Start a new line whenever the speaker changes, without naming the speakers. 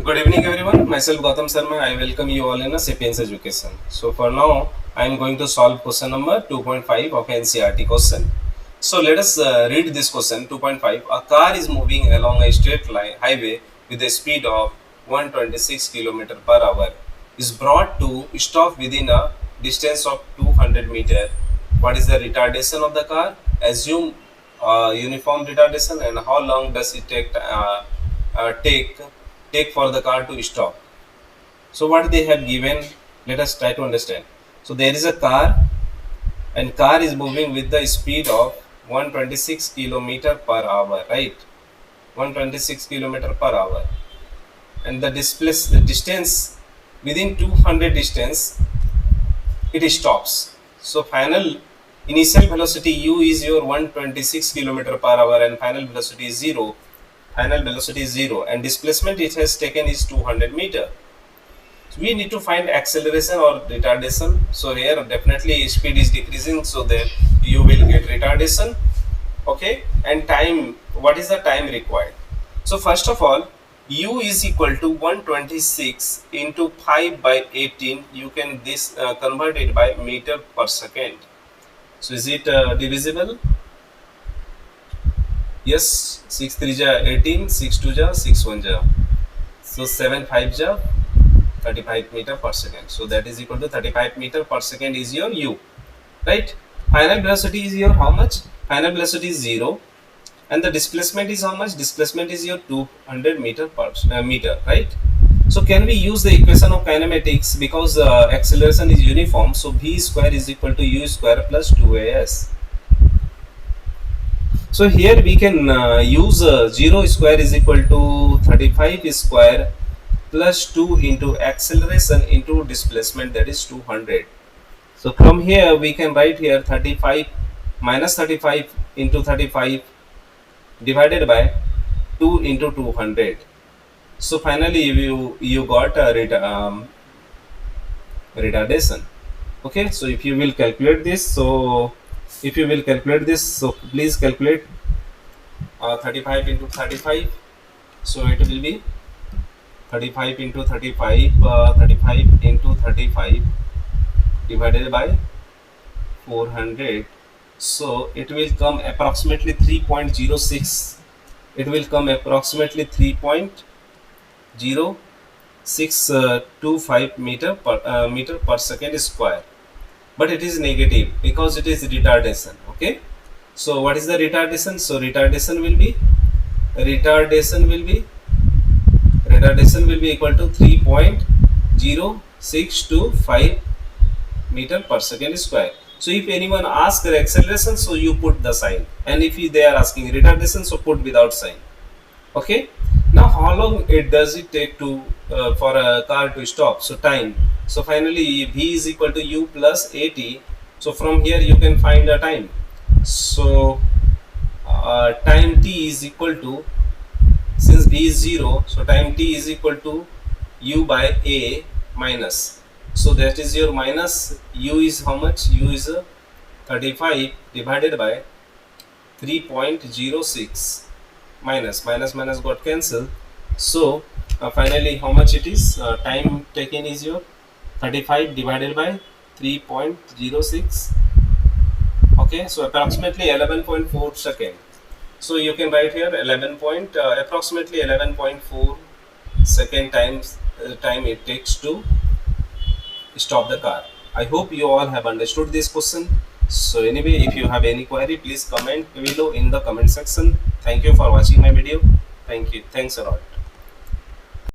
Good evening everyone, myself Gautam Sharma. I welcome you all in a Sapience education. So for now, I am going to solve question number 2.5 of NCERT question. So let us read this question 2.5. A car is moving along a straight line highway with a speed of 126 km per hour. Is brought to stop within a distance of 200 meter. What is the retardation of the car? Assume uniform retardation, and how long does it take for the car to stop. So what they have given, let us try to understand. So there is a car, and car is moving with the speed of 126 kilometer per hour, right? 126 kilometer per hour, and the distance within 200 distance it stops. So final initial velocity u is your 126 kilometer per hour, and final velocity is 0. Final velocity is 0, and displacement it has taken is 200 meter. So we need to find acceleration or retardation. So here definitely speed is decreasing, so then you will get retardation. Okay, and time, what is the time required? So first of all, u is equal to 126 into 5 by 18. You can convert it by meter per second. So is it divisible? Yes, 6 3 ja 18, 6 2 ja 6 1 ja. So 7 5 ja 35 meter per second. So that is equal to 35 meter per second is your u, right? Final velocity is your how much? Final velocity is 0, and the displacement is how much? Displacement is your 200 meter per meter, right? So can we use the equation of kinematics, because acceleration is uniform? So v square is equal to u square plus 2as. So here we can use 0 square is equal to 35 square plus 2 into acceleration into displacement, that is 200. So from here we can write here 35 minus 35 into 35 divided by 2 into 200. So finally you got a retardation. Okay, so if you will calculate this, so please calculate 35 into 35. So it will be 35 into 35 35 into 35 divided by 400. So it will come approximately 3.06. It will come approximately 3.0625 meter per second square. But it is negative because it is retardation. Okay, so what is the retardation? So retardation will be equal to 3.0625 meter per second square. So if anyone asks the acceleration, so you put the sign, and if they are asking retardation, so put without sign. Okay, now how long does it take to for a car to stop? So time. So finally v is equal to u plus at. So from here you can find a time. So time t is equal to, since v is 0, so time t is equal to u by a minus. So that is your minus u is how much? U is 35 divided by 3.06. minus got cancelled. So finally how much it is? Time taken is your 35 divided by 3.06. okay, so approximately 11.4 second. So you can write here approximately 11.4 second time it takes to stop the car. I hope you all have understood this question. So anyway, if you have any query, please comment below in the comment section. Thank you for watching my video. Thank you. Thanks a lot.